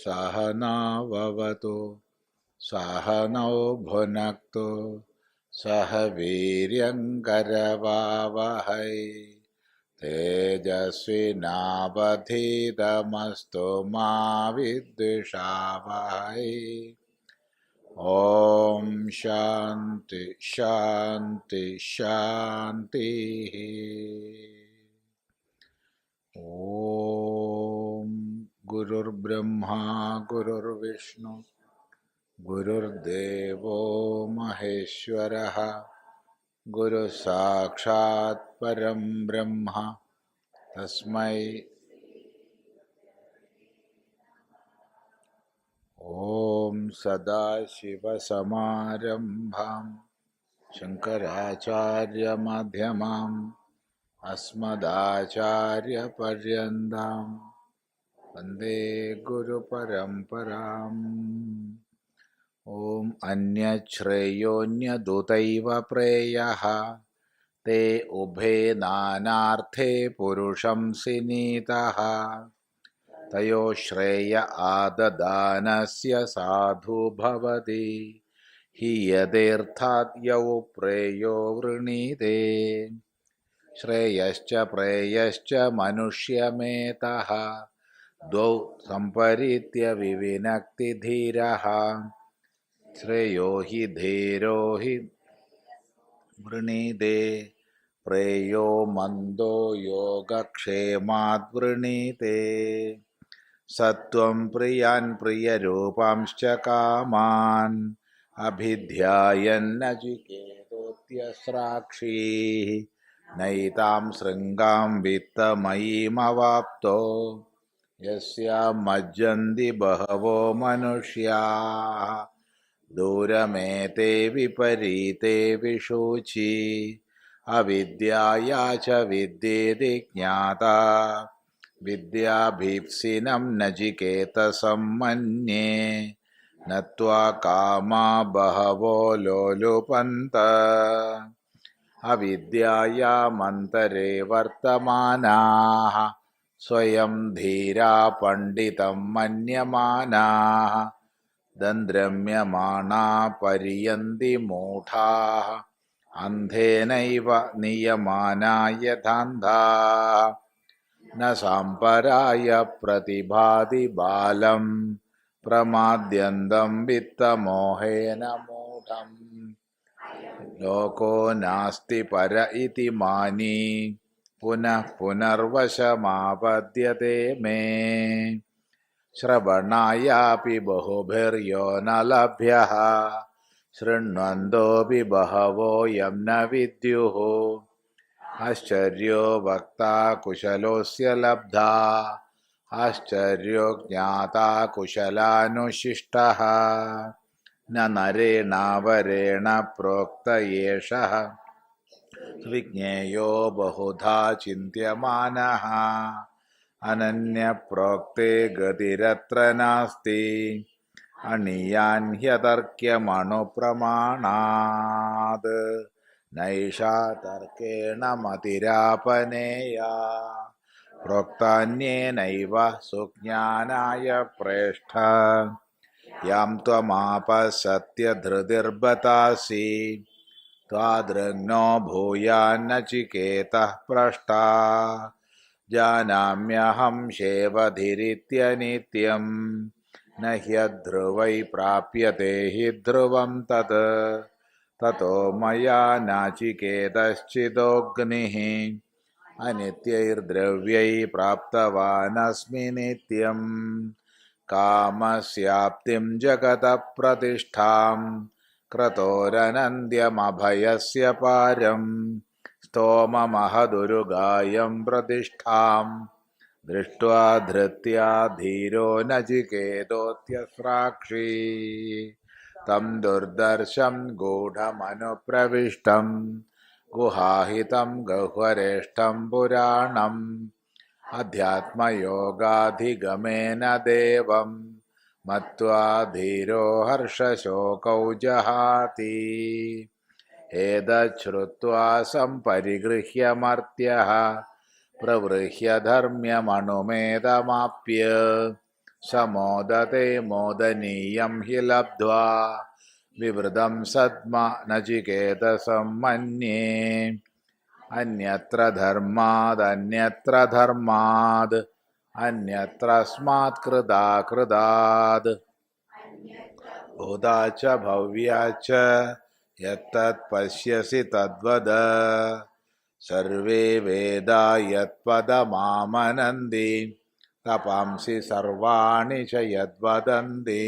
सहनाववतु सहनौ भुनक्तु सह वीर्यङ्करवावहै तेजस्विनावधीतमस्तु मा विद्विषावहै। ॐ शान्ति शान्ति शान्तिः। ॐ गुरुर्ब्रह्मा गुरुर्विष्णु गुरुर्देवो महेश्वरः गुरुसाक्षात् परं ब्रह्म तस्मै ॐ सदाशिवसमारम्भां शङ्कराचार्यमध्यमाम् अस्मदाचार्यपर्यन्तां वन्दे गुरुपरम्पराम्। ॐ अन्यच्छ्रेयोऽन्यदुतैव प्रेयः ते उभे नानार्थे पुरुषंसि नीतः तयो श्रेय आददानस्य साधु भवति हि यदेर्थाद्यौ प्रेयो वृणीते श्रेयश्च प्रेयश्च मनुष्यमेतः द्वौ सम्परीत्य विविनक्ति धीरः श्रेयो हि धीरो हि वृणीते प्रेयो मन्दो योगक्षेमाद् वृणीते सत्वं प्रियान् प्रियरूपांश्च कामान् अभिध्यायन्नचिकेतोऽत्यस्राक्षीः नैतां शृङ्गां वित्तमयीमवाप्तो यस्यां मज्जन्ति बहवो मनुष्याः दूरमेते विपरीते विशूची अविद्याया च विद्येति ज्ञाता विद्याभीप्सिनं नचिकेतसं मन्ये नत्वा कामा बहवो लोलुपन्त अविद्यायामन्तरे वर्तमानाः स्वयं धीरा पण्डितं मन्यमानाः दन्द्रम्यमाणा पर्यन्ति मूढाः अन्धेनैव नियमाना यथान्धाः न साम्पराय प्रतिभाति बालं प्रमाद्यन्तं वित्तमोहेन मूढम् लोको नास्ति पर इति मानी पुनः पुनर्वशमापद्यते मे श्रवणायापि बहुभिर्यो न लभ्यः शृण्वन्तोऽपि बहवो यं न विद्युः आश्चर्यो वक्ता कुशलोऽस्य लब्धा आश्चर्यो ज्ञाता कुशलानुशिष्टः न नरेणावरेण प्रोक्त एषः विज्ञेयो बहुधा चिन्त्यमानः अनन्यप्रोक्ते गतिरत्र नास्ति अणीयान् ह्यतर्क्यमणुप्रमाणात् नैषा तर्केण मतिरापनेया प्रोक्तान्येनैव सुज्ञानाय प्रेष्ठ यां त्वमापः सत्यधृतिर्बतासि त्वादृग्नो भूयान्नचिकेतः पृष्टा जानाम्यहं शेवधिरित्यनित्यं न ह्यध्रुवै प्राप्यते हि ध्रुवं तत् ततो मया नाचिकेतश्चिदोऽग्निः अनित्यैर्द्रव्यै प्राप्तवानस्मि नित्यं कामस्याप्तिं जगतः प्रतिष्ठां क्रतोरनन्द्यमभयस्य पारं स्तोममहदुरुगायं प्रतिष्ठां दृष्ट्वा धृत्या धीरो नचिकेतोऽत्यस्राक्षी तं दुर्दर्शं गूढमनुप्रविष्टं गुहाहितं गह्वरेष्ठं पुराणम् अध्यात्मयोगाधिगमेन देवं मत्वा धीरो हर्षशोकौ जहाति एतच्छ्रुत्वा सम्परिगृह्य मर्त्यः प्रवृह्य धर्म्यमनुमेदमाप्य സമോദത്തെ മോദനീയം ഹി ലബ്ധ്വാ വിവൃതം സദ്മ നചികേതസം മന്യേ അന്യത്ര ധർമാദ് അന്യത്ര ധർമാദ് അന്യത്രസ്മാത് കൃതാകൃതാദ് ഭൂതാച്ച ഭവ്യാച്ച യത്തത് പശ്യസി തദ്വദ സർവേ വേദാ യത്പദമാമനന്തി തപാംസി സർവാണി ച യദ്വദന്തി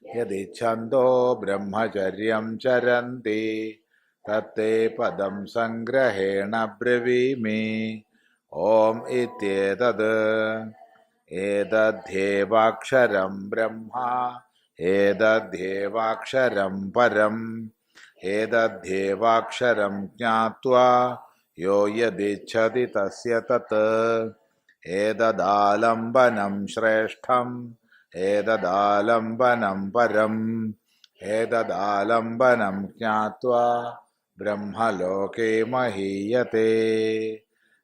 യദിച്ഛന്തോ ബ്രഹ്മചര്യം ചരന്തി തത്തേ പദം സംഗ്രഹേണ ബ്രവീമി. ഓം ഇത്യേതത് ഏതദ്ധ്യേവാക്ഷരം ബ്രഹ്മ ഏതദ്ധ്യേവാക്ഷരം പരം ഏതദ്ധ്യേവാക്ഷരം ജ്ഞാത്വാ യോ യദിച്ഛതി തസ്യ തത്. ഏതദാലംബനം ശ്രേഷ്ഠം ഏതദാലംബനം പരം ഏതദാലംബനം ജ്ഞാത്വാ ബ്രഹ്മലോകേ മഹീയത്തെ.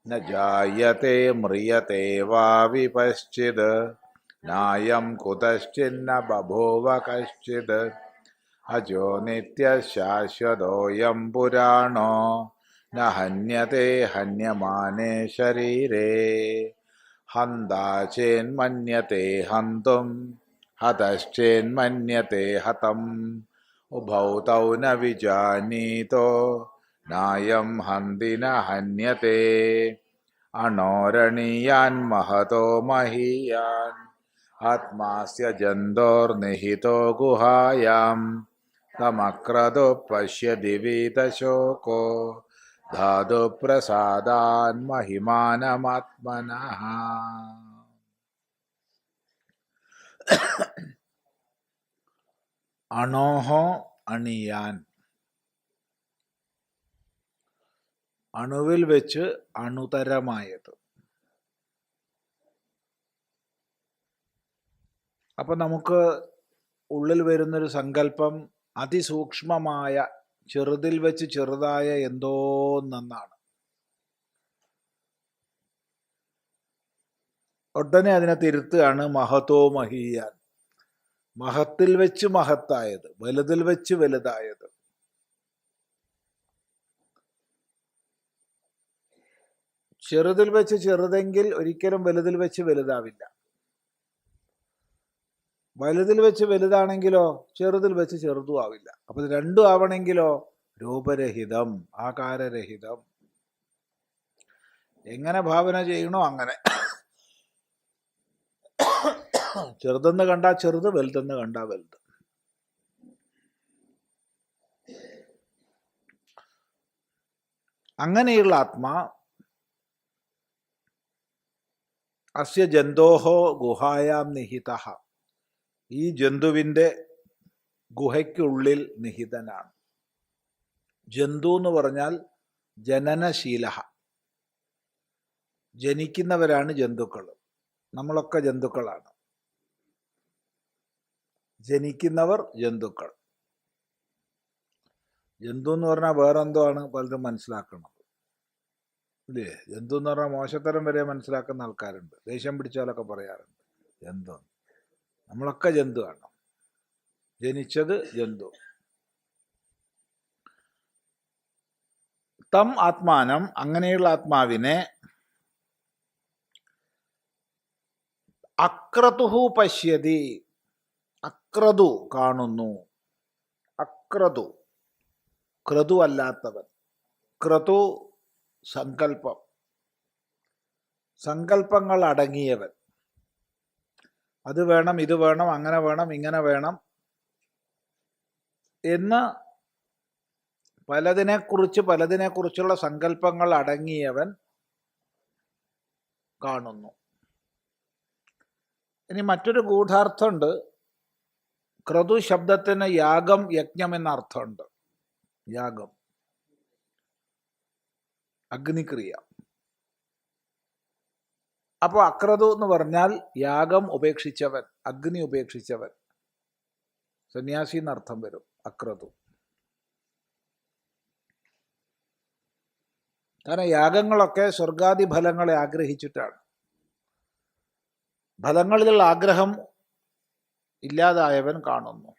ന ജായത്തെ മ്രിയത്തെ വാ വിപശ്ചിത് നായം കുതശ്ചിന്ന ബഭൂവ കശ്ചിത്. അജോ നിത്യശാശ്വതോയം പുരാണോ ന ഹന്യത്തെ ഹന്യമാനേ ശരീരേ. ഹന്താ ചേന്മന്യത്തെ ഹന്തും ഹതശ്ചേന്മന്യത്തെ ഹതം. ഉഭൗ തൗ ന വിജാനീതോ നായം ഹന്തി ന ഹന്യത്തെ. അണോരണീയാൻ മഹതോ മഹീയാൻ ആത്മാസ്യ ജന്തോർനിഹിതോ ഗുഹായാം. തമക്രതു പശ്യതി വീതശോകോ ധാതു പ്രസാദാൻ മഹിമാനമാത്മനഃ. അണോഹോ അണിയാൻ, അണുവിൽ വെച്ച് അണുതരമായത്. അപ്പൊ നമുക്ക് ഉള്ളിൽ വരുന്നൊരു സങ്കല്പം അതിസൂക്ഷ്മമായ, ചെറുതിൽ വെച്ച് ചെറുതായ എന്തോന്നാണ്. ഉടനെ അതിനെ തിരുത്തുകയാണ് മഹതോ മഹീയാൻ. മഹത്തിൽ വെച്ച് മഹത്തായത്, വലുതിൽ വെച്ച് വലുതായത്. ചെറുതിൽ വെച്ച് ചെറുതെങ്കിൽ ഒരിക്കലും വലുതിൽ വെച്ച് വലുതാവില്ല. വലുതിൽ വെച്ച് വലുതാണെങ്കിലോ ചെറുതിൽ വെച്ച് ചെറുതും ആവില്ല. അപ്പൊ ഇത് രണ്ടും ആവണമെങ്കിലോ രൂപരഹിതം, ആകാരരഹിതം. എങ്ങനെ ഭാവന ചെയ്യണോ അങ്ങനെ. ചെറുതെന്ന് കണ്ടാ ചെറുത്, വലുതെന്ന് കണ്ടാ വലുത്. അങ്ങനെയുള്ള ആത്മാ അസ്യ ജന്തോഹോ ഗുഹായാം നിഹിതഃ. ഈ ജന്തുവിൻ്റെ ഗുഹയ്ക്കുള്ളിൽ നിഹിതനാണ്. ജന്തു എന്ന് പറഞ്ഞാൽ ജനനശീല, ജനിക്കുന്നവരാണ് ജന്തുക്കൾ. നമ്മളൊക്കെ ജന്തുക്കളാണ്. ജനിക്കുന്നവർ ജന്തുക്കൾ. ജന്തു എന്ന് പറഞ്ഞാൽ വേറെന്തോ ആണ് പലരും മനസ്സിലാക്കുന്നത്, ഇല്ലേ? ജന്തു എന്ന് പറഞ്ഞാൽ മോശത്തരം വരെ മനസ്സിലാക്കുന്ന ആൾക്കാരുണ്ട്. ദേഷ്യം പിടിച്ചാലൊക്കെ പറയാറുണ്ട് ജന്തു. നമ്മളൊക്കെ ജന്തുവാണ്. ജനിച്ചത് ജന്തു. തം ആത്മാനം, അങ്ങനെയുള്ള ആത്മാവിനെ അക്രതുഹു പശ്യതി, അക്രതു കാണുന്നു. അക്രതു, ക്രതു അല്ലാത്തവൻ. ക്രതു സങ്കല്പം, സങ്കല്പങ്ങൾ അടങ്ങിയവൻ. അത് വേണം, ഇത് വേണം, അങ്ങനെ വേണം, ഇങ്ങനെ വേണം എന്ന് പലതിനെക്കുറിച്ചുള്ള സങ്കല്പങ്ങൾ അടങ്ങിയവൻ കാണുന്നു. ഇനി മറ്റൊരു ഗൂഢാർത്ഥമുണ്ട്. ക്രതു ശബ്ദത്തിന് യാഗം, യജ്ഞം എന്ന അർത്ഥമുണ്ട്. യാഗം, അഗ്നിക്രിയ. അപ്പോൾ അക്രതു എന്ന് പറഞ്ഞാൽ യാഗം ഉപേക്ഷിച്ചവൻ, അഗ്നി ഉപേക്ഷിച്ചവൻ, സന്യാസി എന്നർത്ഥം വരും അക്രതു. കാരണം യാഗങ്ങളൊക്കെ സ്വർഗാദി ഫലങ്ങളെ ആഗ്രഹിച്ചിട്ടാണ്. ഫലങ്ങളിലുള്ള ആഗ്രഹം ഇല്ലാതായവൻ കാണുന്നു.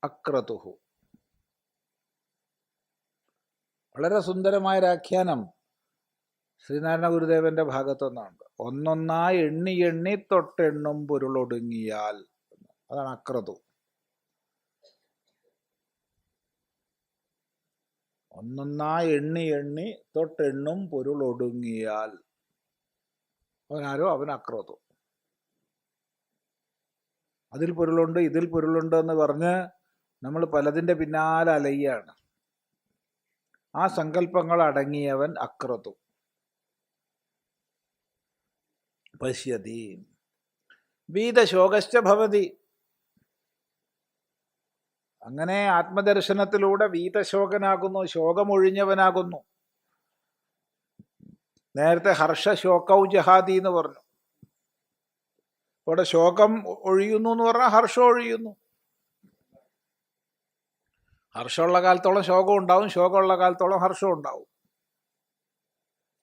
അക്രതുഹു. വളരെ സുന്ദരമായ വ്യാഖ്യാനം ശ്രീനാരായണ ഗുരുദേവന്റെ ഭാഗത്തുനിന്നുണ്ട്. ഒന്നൊന്നായി എണ്ണി എണ്ണി തൊട്ടെണ്ണും പൊരുളൊടുങ്ങിയാൽ, അതാണ് അക്രതു. ഒന്നൊന്നായി എണ്ണി എണ്ണി തൊട്ടെണ്ണും പൊരുളൊടുങ്ങിയാൽ അവനാരോ അവൻ അക്രതു. അതിൽ പൊരുളുണ്ട് ഇതിൽ പൊരുളുണ്ട് എന്ന് പറഞ്ഞ് നമ്മൾ പലതിൻ്റെ പിന്നാലെ അലയ്യാണ്. ആ സങ്കല്പങ്ങൾ അടങ്ങിയവൻ അക്രതു. പശ്യതി വീതശോകശ്ച ഭവതി. അങ്ങനെ ആത്മദർശനത്തിലൂടെ വീതശോകനാകുന്നു, ശോകമൊഴിഞ്ഞവനാകുന്നു. നേരത്തെ ഹർഷശോകൗ ജഹാദി എന്ന് പറഞ്ഞു. ഇവിടെ ശോകം ഒഴിയുന്നു എന്ന് പറഞ്ഞാൽ ഹർഷം ഒഴിയുന്നു. ഹർഷമുള്ള കാലത്തോളം ശോകം ഉണ്ടാവും, ശോകമുള്ള കാലത്തോളം ഹർഷം ഉണ്ടാവും.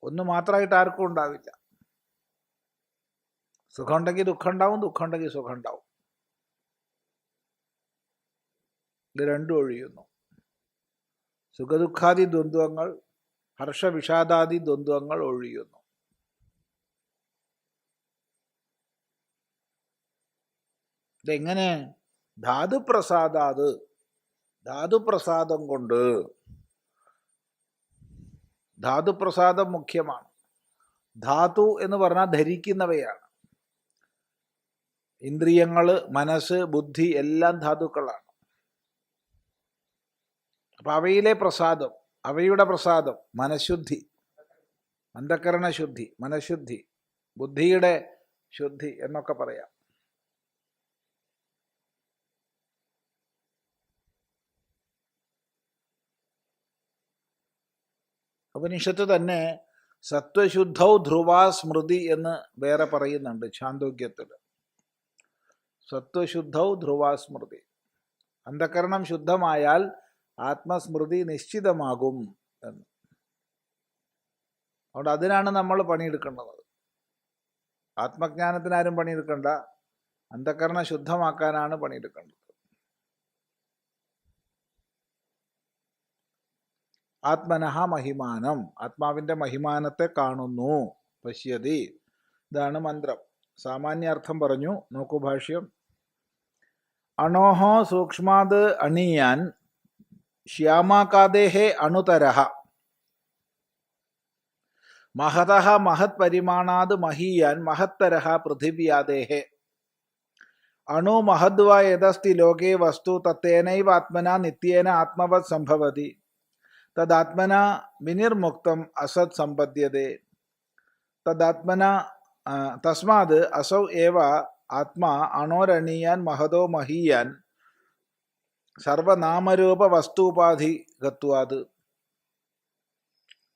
ഒന്ന് മാത്രമായിട്ട് ആർക്കും ഉണ്ടാവില്ല. സുഖം ഉണ്ടെങ്കിൽ ദുഃഖം ഉണ്ടാവും, ദുഃഖം ഉണ്ടെങ്കിൽ സുഖം ഉണ്ടാവും. ഇത് രണ്ടും ഒഴിയുന്നു. സുഖദുഃഖാദി ദ്വന്ദ്വങ്ങൾ, ഹർഷവിഷാദാദി ദ്വന്ദ്വങ്ങൾ ഒഴിയുന്നു. ഇതെങ്ങനെ? ധാതുപ്രസാദാത്. ധാതുപ്രസാദം കൊണ്ട്. ധാതുപ്രസാദം മുഖ്യമാണ്. ധാതു എന്ന് പറഞ്ഞാൽ ധരിക്കുന്നവയാണ്. ഇന്ദ്രിയങ്ങൾ, മനസ്സ്, ബുദ്ധി എല്ലാം ധാതുക്കളാണ്. അപ്പം അവയിലെ പ്രസാദം, അവയുടെ പ്രസാദം മനഃശുദ്ധി, അന്ധകരണശുദ്ധി, മനഃശുദ്ധി, ബുദ്ധിയുടെ ശുദ്ധി എന്നൊക്കെ പറയാം. ഉപനിഷത്ത് തന്നെ സത്വശുദ്ധൗ ധ്രുവാ സ്മൃതി എന്ന് വേറെ പറയുന്നുണ്ട് ഛാന്തോക്യത്തിൽ. സത്വശുദ്ധൗ ധ്രുവാ സ്മൃതി. അന്ധകരണം ശുദ്ധമായാൽ ആത്മസ്മൃതി നിശ്ചിതമാകും എന്ന്. അതുകൊണ്ട് അതിനാണ് നമ്മൾ പണിയെടുക്കേണ്ടത്. ആത്മജ്ഞാനത്തിനാരും പണിയെടുക്കണ്ട, അന്ധകരണം ശുദ്ധമാക്കാനാണ് പണിയെടുക്കേണ്ടത്. ആത്മനഃ മഹിമാനം. ആത്മാവിൻ്റെ മഹിമാനത്തെ കാണുന്നു. പശ്യതി. ഇതാണ് മന്ത്രം. സാമാന്യാർത്ഥം പറഞ്ഞു. നോക്കൂ ഭാഷ്യം. അണോഹോ സൂക്ഷ്മാത് അണീയാൻ ശ്യാമാകാദേഹേ അണുതരഃ മഹതഃ മഹത് പരിമാണാത് മഹീയാൻ മഹത്തരഃ പൃഥിവ്യാദേഹേ അണു മഹദ്വാ യദസ്തി ലോകേ വസ്തു തത്തേനൈവ ആത്മനാ നിത്യേന ആത്മവത് സംഭവതി തദാത്മന വിനിർമുക്തം അസത് സമ്പദ്യതേ തദാത്മന തസ്മാത് അസൗ ഏവ ആത്മാ അണോരണീയാൻ മഹതോ മഹീയാൻ സർവനാമരൂപ വസ്തുപാധികത്വാത്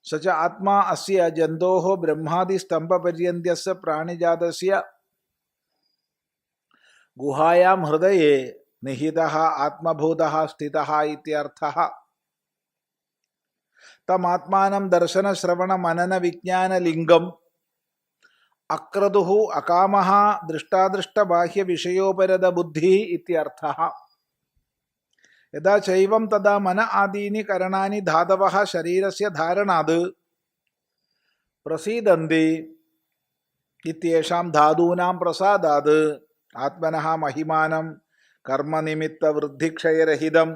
സച ആത്മാ അസ്യ ജന്തോഃ ബ്രഹ്മാദി സ്തംഭപര്യന്ത്യസ്യ പ്രാണിജാതസ്യ ഗുഹായാം ഹൃദയേ നിഹിതഃ ആത്മഭൂതഃ സ്ഥിതഃ ഇത്യർത്ഥഃ. തമാത്മാനം ദർശന ശ്രവണ മനന വിജ്ഞാന ലിംഗം അക്രതുഃ അകാമഃ ദൃഷ്ടാദൃഷ്ട ബാഹ്യ വിഷയോപരത ബുദ്ധി ഇത്യർത്ഥഃ. യഥാ ചൈവം തഥാ മന ആദീനി കരണാനി ധാതവഃ ശരീരസ്യ ധാരണാത് പ്രസീദന്തി ഇത്യേഷാം ധാതൂനാം പ്രസാദാത് ആത്മനഃ മഹിമാനം കർമ്മനിമിത്ത വൃദ്ധിക്ഷയരഹിതം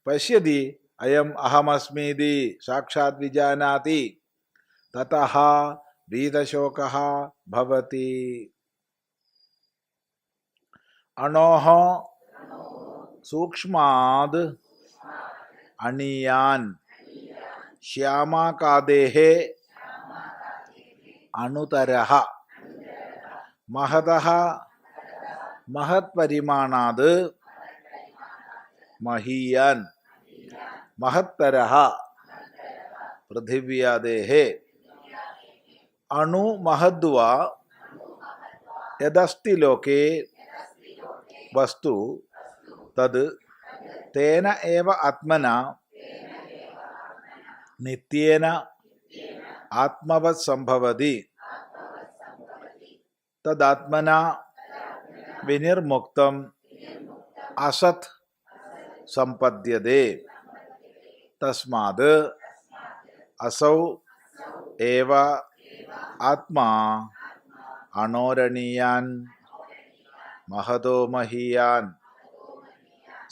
പശ്യതി അയം അഹമസ്മീതി സാക്ഷാത് വിജാനാതി തതഃ വീതശോകഃ ഭവതി. അണോഃ സൂക്ഷ്മാത് അണീയാൻ ശ്യാമാകാദേഹേ അണുതരഃ മഹതഃ മഹത് പരിമാണാത് മഹീയാൻ മഹത്തരഃ പൃഥിവ്യാദേഹേ അണു മഹദ്വാ യദസ്തി ലോകേ വസ്തു തത് തേന ഏവ ആത്മന നിത്യേന ആത്മവത് സംഭവതി തദാത്മന വിനിർമുക്തം അസത് സമ്പദ്യതേ തസ്മാത് അസൗ ഏവ ആത്മാ അണോരണീയാൻ മഹതോ മഹീയാൻ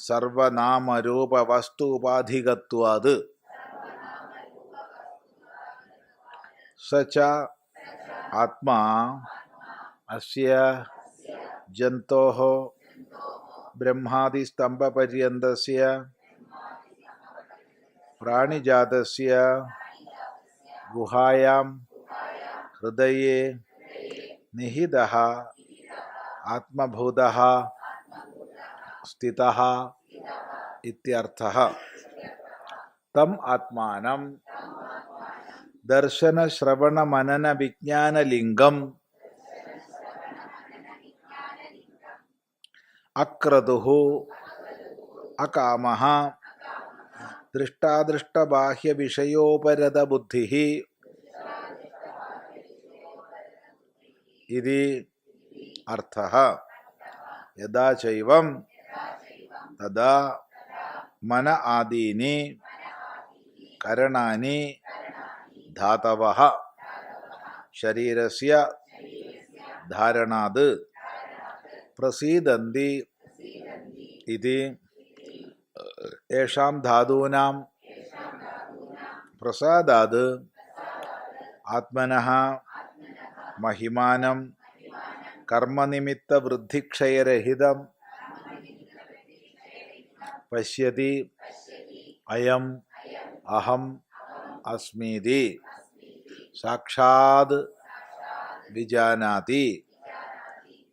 സർവനാമരൂപവസ്തുപാധികത്വാത് സച ആത്മാ അസ്യ ജന്തോഃ ബ്രഹ്മാദിസ്തംഭപര്യന്തസ്യ പ്രാണിജാതസ്യ ഗുഹായാം ഹൃദയേ നിഹിതഃ ആത്മഭൂതഃ സ്ഥിതഃ ഇത്യർത്ഥഃ. തം ആത്മാനം ദർശന ശ്രവണ മനന വിജ്ഞാനലിംഗം അക്രതുഃ അകാമഃ ദൃഷ്ടാദൃഷ്ടബാഹ്യവിഷയോപരതബുദ്ധിഃ ഇതി അർത്ഥഃ. യദാ ചൈവം തദാ മന ആദീനി കരണാനി ധാതവഃ ശരീരസ്യ ധാരണാത് പ്രസീദന്തി ഇതി യേഷാം ധാതൂനാം പ്രസാദാത് ആത്മനഃ മഹിമാനം കർമ്മനിമിത്ത വൃദ്ധിക്ഷയരഹിതം പശ്യതി അയം അഹം അസ്മീതി സാക്ഷാത് വിജാനാതി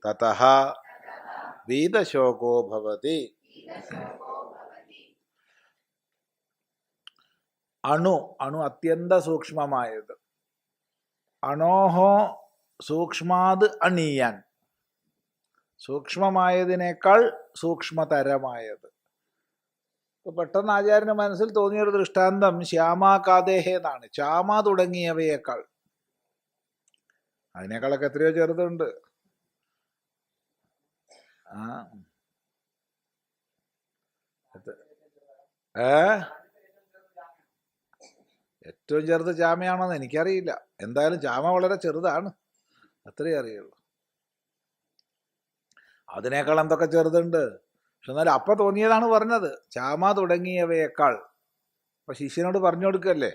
തതഃ വീതശോകോ ഭവതി. അണു അണു അത്യന്ത സൂക്ഷ്മമായത്. അണോഹോ സൂക്ഷ്മാത് അണീയാൻ, സൂക്ഷ്മമായതിനേക്കാൾ സൂക്ഷ്മതരമായത്. ഇപ്പൊ പെട്ടെന്ന് ആചാര്യന് മനസ്സിൽ തോന്നിയൊരു ദൃഷ്ടാന്തം ശ്യാമാകാദേഹേ എന്നാണ്. ചാമ തുടങ്ങിയവയേക്കാൾ, അതിനേക്കാളൊക്കെ എത്രയോ ചെറുതുണ്ട്. ഏറ്റവും ചെറുത് ചാമയാണോന്ന് എനിക്കറിയില്ല. എന്തായാലും ചാമ വളരെ ചെറുതാണ്, അത്രേ അറിയുള്ളൂ. അതിനേക്കാൾ എന്തൊക്കെ ചെറുതുണ്ട്. പക്ഷെ എന്നാലും അപ്പൊ തോന്നിയതാണ് പറഞ്ഞത്, ചാമ തുടങ്ങിയവയേക്കാൾ. അപ്പൊ ശിഷ്യനോട് പറഞ്ഞു കൊടുക്കല്ലേ.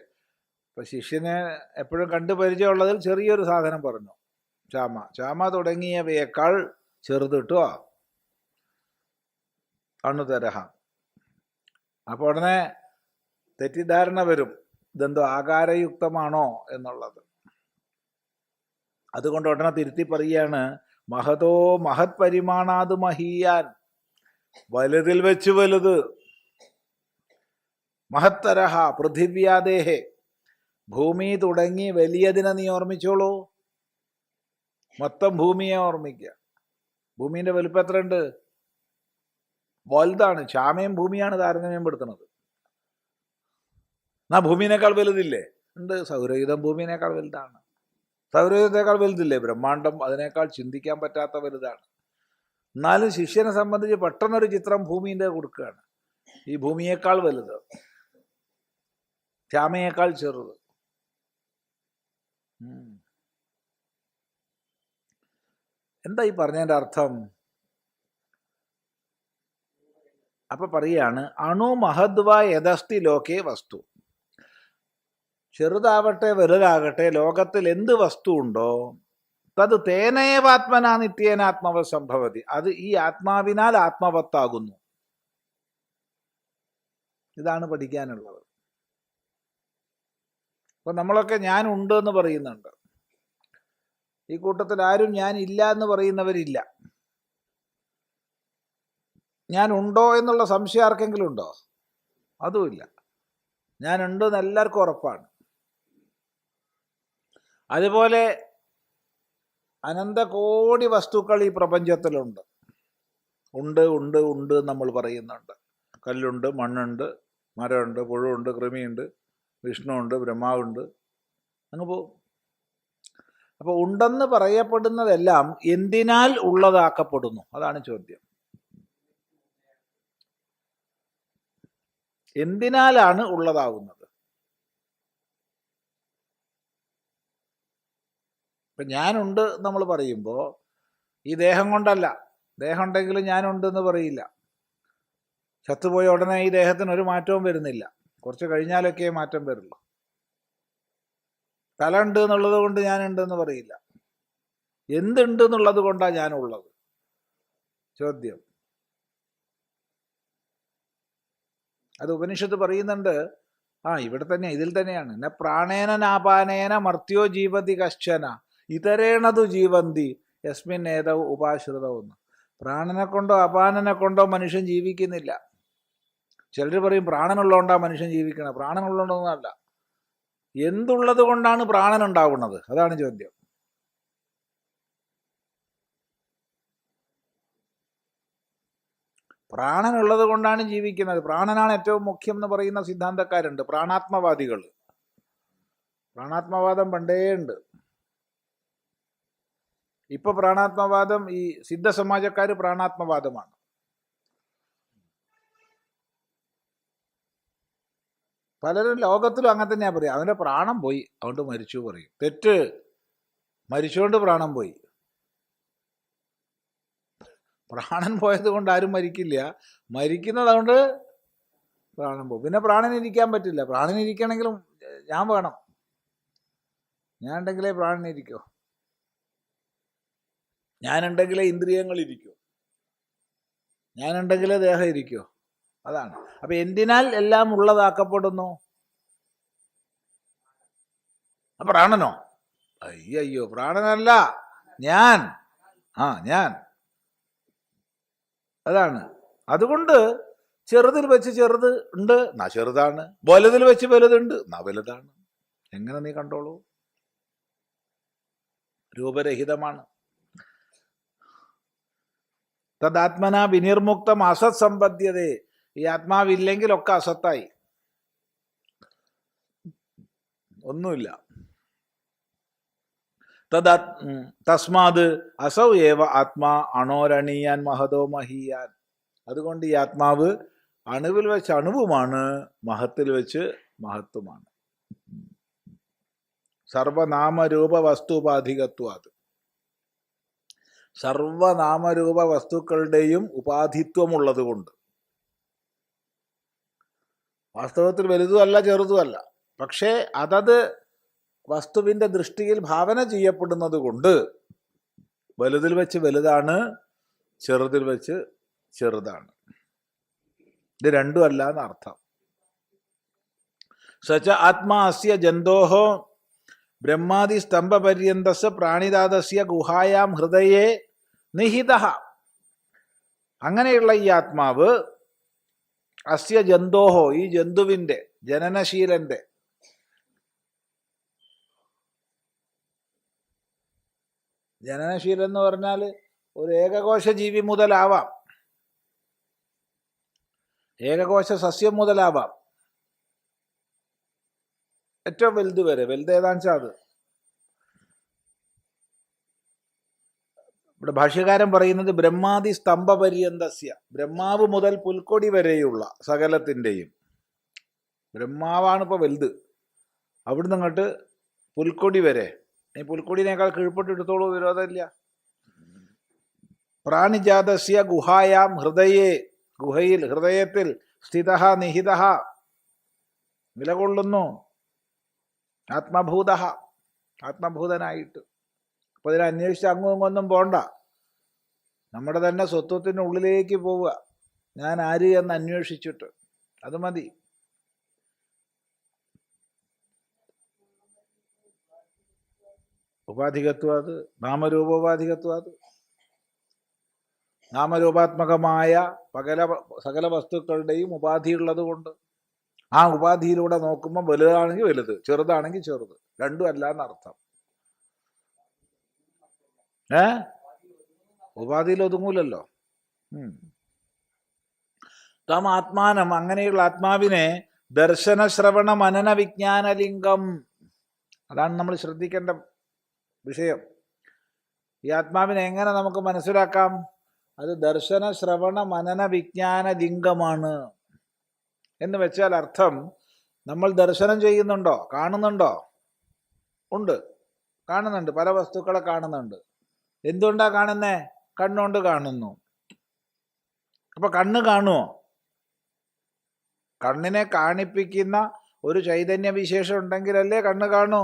അപ്പൊ ശിഷ്യന് എപ്പോഴും കണ്ടു പരിചയമുള്ളതിൽ ചെറിയൊരു സാധനം പറഞ്ഞു, ചാമ. ചാമ തുടങ്ങിയവയേക്കാൾ ചെറുത് കിട്ടുക അണുതരഹ. അപ്പൊ ഉടനെ തെറ്റിദ്ധാരണ വരും, ഇതെന്തോ ആകാരയുക്തമാണോ എന്നുള്ളത്. അതുകൊണ്ട് ഉടനെ തിരുത്തി പറയുകയാണ്, മഹതോ മഹത് പരിമാണാത് മഹീയാൻ, വലുതിൽ വെച്ച് വലുത്. മഹത്തരഹ പൃഥിവ്യാദേഹേ, ഭൂമി തുടങ്ങി വലിയതിനെ നീ ഓർമ്മിച്ചോളൂ. മൊത്തം ഭൂമിയെ ഓർമ്മിക്കുക. ഭൂമിന്റെ വലുപ്പം എത്രയുണ്ട്? വലുതാണ്. ചാമയും ഭൂമിയാണ് താരതമ്യപ്പെടുത്തുന്നത്. എന്നാ ഭൂമിനേക്കാൾ വലുതില്ലേ? ഉണ്ട്. സൗരയുധം ഭൂമിനേക്കാൾ വലുതാണ്. സൗരയുധത്തേക്കാൾ വലുതില്ലേ ബ്രഹ്മാണ്ടം? അതിനേക്കാൾ ചിന്തിക്കാൻ പറ്റാത്ത വലുതാണ്. എന്നാലും ശിഷ്യനെ സംബന്ധിച്ച് പെട്ടെന്നൊരു ചിത്രം ഭൂമിൻ്റെ കൊടുക്കുകയാണ്. ഈ ഭൂമിയേക്കാൾ വലുത്, ചാമയേക്കാൾ ചെറുത്. എന്താ ഈ പറഞ്ഞതിൻ്റെ അർത്ഥം? അപ്പൊ പറയാണ്, അണു മഹദ്വ യഥസ്തി ലോകേ വസ്തു. ചെറുതാവട്ടെ വലുതാകട്ടെ, ലോകത്തിൽ എന്ത് വസ്തു ഉണ്ടോ തത് തേനേവാത്മനാ നിത്യേന ആത്മവത് സംഭവതി, അത് ഈ ആത്മാവിനാൽ ആത്മവത്താകുന്നു. ഇതാണ് പഠിക്കാനുള്ളത്. അപ്പൊ നമ്മളൊക്കെ ഞാൻ ഉണ്ട് എന്ന് പറയുന്നുണ്ട്. ഈ കൂട്ടത്തിൽ ആരും ഞാൻ ഇല്ല എന്ന് പറയുന്നവരില്ല. ഞാൻ ഉണ്ടോ എന്നുള്ള സംശയം ആർക്കെങ്കിലും ഉണ്ടോ? അതുമില്ല. ഞാൻ ഉണ്ടെന്ന് എല്ലാവർക്കും ഉറപ്പാണ്. അതുപോലെ അനന്തകോടി വസ്തുക്കൾ ഈ പ്രപഞ്ചത്തിലുണ്ട്. ഉണ്ട് ഉണ്ട് ഉണ്ട് നമ്മൾ പറയുന്നുണ്ട്. കല്ലുണ്ട്, മണ്ണുണ്ട്, മരമുണ്ട്, പുഴുണ്ട്, കൃമിയുണ്ട്, വിഷ്ണുവുണ്ട്, ബ്രഹ്മാവുണ്ട്, അങ്ങ് പോവും. അപ്പോൾ ഉണ്ടെന്ന് പറയപ്പെടുന്നതെല്ലാം എന്തിനാൽ ഉള്ളതാക്കപ്പെടുന്നു? അതാണ് ചോദ്യം. എന്തിനാലാണ് ഉള്ളതാകുന്നത്? ഇപ്പം ഞാനുണ്ട് നമ്മൾ പറയുമ്പോൾ ഈ ദേഹം കൊണ്ടല്ല. ദേഹം ഉണ്ടെങ്കിലും ഞാനുണ്ടെന്ന് പറയില്ല. ചത്തുപോയ ഉടനെ ഈ ദേഹത്തിന് ഒരു മാറ്റവും വരുന്നില്ല. കുറച്ച് കഴിഞ്ഞാലൊക്കെ മാറ്റം വരുള്ളൂ. തല ഉണ്ട് എന്നുള്ളത് കൊണ്ട് ഞാനുണ്ടെന്ന് പറയില്ല. എന്തുണ്ട് എന്നുള്ളത് കൊണ്ടാണ് ഞാനുള്ളത്. ചോദ്യം. അത് ഉപനിഷത്ത് പറയുന്നുണ്ട്. ഇവിടെ തന്നെ, ഇതിൽ തന്നെയാണ്. ന പ്രാണേന നാപാനേന മർത്യോ ജീവതി കശ്ചന ഇതരേണതു ജീവന്തി യസ്മിൻ ഏതവ് ഉപാശ്രിതവെന്ന്. പ്രാണനെ കൊണ്ടോ അപാനനെ കൊണ്ടോ മനുഷ്യൻ ജീവിക്കുന്നില്ല. ചിലർ പറയും പ്രാണനുള്ളതുകൊണ്ടാണ് മനുഷ്യൻ ജീവിക്കണം. പ്രാണനുള്ളതൊന്നുമല്ല. എന്തുള്ളത് കൊണ്ടാണ് പ്രാണൻ ഉണ്ടാവുന്നത്? അതാണ് ചോദ്യം. പ്രാണനുള്ളത് കൊണ്ടാണ് ജീവിക്കുന്നത്. പ്രാണനാണ് ഏറ്റവും മുഖ്യം എന്ന് പറയുന്ന സിദ്ധാന്തക്കാരുണ്ട്, പ്രാണാത്മവാദികൾ. പ്രാണാത്മവാദം പണ്ടേ ഉണ്ട്. ഇപ്പൊ പ്രാണാത്മവാദം ഈ സിദ്ധസമാജക്കാർ പ്രാണാത്മവാദമാണ്. പലരും ലോകത്തിലും അങ്ങനെ തന്നെയാണ് പറയുക. അവൻ്റെ പ്രാണം പോയി, അതുകൊണ്ട് മരിച്ചു പറയും. തെറ്റ്. മരിച്ചുകൊണ്ട് പ്രാണം പോയി. പ്രാണൻ പോയത് കൊണ്ട് ആരും മരിക്കില്ല. മരിക്കുന്നത് കൊണ്ട് പ്രാണൻ പോകും. പിന്നെ പ്രാണനിരിക്കാൻ പറ്റില്ല. പ്രാണനിരിക്കണമെങ്കിലും ഞാൻ വേണം. ഞാൻ ഉണ്ടെങ്കിലേ പ്രാണനിരിക്കോ. ഞാനുണ്ടെങ്കിലേ ഇന്ദ്രിയങ്ങൾ ഇരിക്കൂ. ഞാനുണ്ടെങ്കിലേ ദേഹം ഇരിക്കോ. അതാണ്. അപ്പൊ എന്തിനാൽ എല്ലാം ഉള്ളതാക്കപ്പെടുന്നു? പ്രാണനോ? അയ്യോ, പ്രാണനല്ല, ഞാൻ. ഞാൻ. അതാണ്. അതുകൊണ്ട് ചെറുതിൽ വെച്ച് ചെറുത് ഉണ്ട്, എന്നാ ചെറുതാണ്. വലുതിൽ വെച്ച് വലുതുണ്ട്, എന്നാ വലുതാണ്. എങ്ങനെ നീ കണ്ടോളൂ. രൂപരഹിതമാണ്. തദാത്മന വിനിർമുക്തം അസത് സമ്പദ്യതേ. ഈ ആത്മാവില്ലെങ്കിൽ ഒക്കെ അസത്തായി, ഒന്നുമില്ല. തസ്മാത് അസൗ ഏവ ആത്മാ അണോരണീയാൻ മഹതോ മഹീയാൻ. അതുകൊണ്ട് ഈ ആത്മാവ് അണുവിൽ വെച്ച് അണുവുമാണ്, മഹത്തിൽ വെച്ച് മഹത്വമാണ്. സർവനാമരൂപ വസ്തുപാധികത്വാത്. സർവനാമരൂപ വസ്തുക്കളുടെയും ഉപാധിത്വമുള്ളത് കൊണ്ട്. വാസ്തവത്തിൽ വലുതുമല്ല ചെറുതുമല്ല, പക്ഷേ അതത് വസ്തുവിൻ്റെ ദൃഷ്ടിയിൽ ഭാവന ചെയ്യപ്പെടുന്നത് കൊണ്ട് വലുതിൽ വെച്ച് വലുതാണ്, ചെറുതിൽ വെച്ച് ചെറുതാണ്. ഇത് രണ്ടും അല്ല എന്നർത്ഥം. സച്ച ആത്മാ അസ്യ ജന്തോഹോ ബ്രഹ്മാദി സ്തംഭപര്യന്തസ് പ്രാണിദാതസ്യ ഗുഹായാം ഹൃദയേ നിഹിതഃ. അങ്ങനെയുള്ള ഈ ആത്മാവ് അസ്യ ജന്തോഹോ, ഈ ജന്തുവിൻ്റെ, ജനനശീലന്റെ, ജനനശീലം എന്ന് പറഞ്ഞാൽ ഒരു ഏകകോശ ജീവി മുതലാവാം, ഏകകോശ സസ്യം മുതലാവാം, ഏറ്റവും വലുത് വരെ. വലുത് ഏതാണെന്ന് വെച്ചാൽ അത്. ഇവിടെ ഭാഷ്യകാരൻ പറയുന്നത് ബ്രഹ്മാദി സ്തംഭപര്യന്തസ്യ, ബ്രഹ്മാവ് മുതൽ പുൽക്കൊടി വരെയുള്ള സകലത്തിൻ്റെയും. ബ്രഹ്മാവാണ് ഇപ്പോൾ വലുത്. അവിടുന്ന് അങ്ങോട്ട് പുൽക്കൊടി വരെ. ഈ പുൽക്കൊടിനേക്കാൾ കീഴ്പോട്ട് എടുത്തോളൂ, വിരോധമില്ല. പ്രാണിജാതസ്യ ഗുഹായാം ഹൃദയേ, ഗുഹയിൽ, ഹൃദയത്തിൽ, സ്ഥിതഃ നിഹിതഃ, നിലകൊള്ളുന്നു, ആത്മഭൂതഃ, ആത്മഭൂതനായിട്ട്. അപ്പോൾ ഇതിനെ അന്വേഷിച്ച് അങ്ങും ഇങ്ങൊന്നും പോണ്ട. നമ്മുടെ തന്നെ സ്വത്വത്തിൻ്റെ ഉള്ളിലേക്ക് പോവുക, ഞാൻ ആര് എന്ന് അന്വേഷിച്ചിട്ട്. അത് മതി. ഉപാധികത്വാത്, നാമരൂപോപാധികത്വാത്. നാമരൂപാത്മകമായ സകല വസ്തുക്കളുടെയും ഉപാധിയുള്ളത് കൊണ്ട് ആ ഉപാധിയിലൂടെ നോക്കുമ്പോൾ വലുതാണെങ്കിൽ വലുത്, ചെറുതാണെങ്കിൽ ചെറുത്, രണ്ടും അല്ല എന്നർത്ഥം. ഉപാധിയിൽ ഒതുങ്ങൂലല്ലോ. തം ആത്മാനം, അങ്ങനെയുള്ള ആത്മാവിനെ ദർശന ശ്രവണ മനന വിജ്ഞാന ലിംഗം. അതാണ് നമ്മൾ ശ്രദ്ധിക്കേണ്ട വിഷയം. ഈ ആത്മാവിനെ എങ്ങനെ നമുക്ക് മനസ്സിലാക്കാം? അത് ദർശന ശ്രവണ മനന വിജ്ഞാന ലിംഗമാണ് എന്ന് വെച്ചാൽ അർത്ഥം, നമ്മൾ ദർശനം ചെയ്യുന്നുണ്ടോ? കാണുന്നുണ്ടോ? ഉണ്ട്, കാണുന്നുണ്ട്. പല വസ്തുക്കളെ കാണുന്നുണ്ട്. എന്തുകൊണ്ടാ കാണുന്നേ? കണ്ണുകൊണ്ട് കാണുന്നു. അപ്പൊ കണ്ണ് കാണുമോ? കണ്ണിനെ കാണിപ്പിക്കുന്ന ഒരു ചൈതന്യ വിശേഷം ഉണ്ടെങ്കിലല്ലേ കണ്ണ് കാണൂ.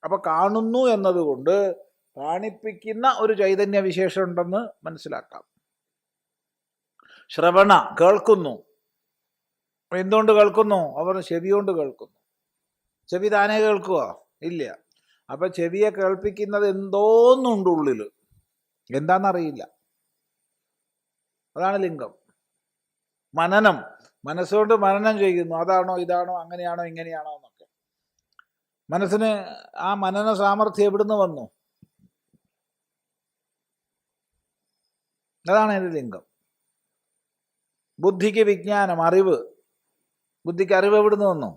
അപ്പൊ കാണുന്നു എന്നതുകൊണ്ട് കാണിപ്പിക്കുന്ന ഒരു ചൈതന്യ വിശേഷം ഉണ്ടെന്ന് മനസ്സിലാക്കാം. ശ്രവണ, കേൾക്കുന്നു. എന്തുകൊണ്ട് കേൾക്കുന്നു? അവർ ചെവി കൊണ്ട് കേൾക്കുന്നു. ചെവി താനേ കേൾക്കുക? ഇല്ല. അപ്പൊ ചെവിയെ കേൾപ്പിക്കുന്നത് എന്തോന്നുണ്ട് ഉള്ളിൽ, എന്താണെന്നറിയില്ല. അതാണ് ലിംഗം. മനനം, മനസ്സുകൊണ്ട് മനനം ചെയ്യുന്നു. അതാണോ ഇതാണോ അങ്ങനെയാണോ ഇങ്ങനെയാണോ എന്നൊക്കെ. മനസ്സിന് ആ മനന സാമർഥ്യം എവിടുന്ന് വന്നു? അതാണ് എൻ്റെ ലിംഗം. ബുദ്ധിക്ക് വിജ്ഞാനം, അറിവ്. ബുദ്ധിക്ക് അറിവ് എവിടുന്ന് വന്നു?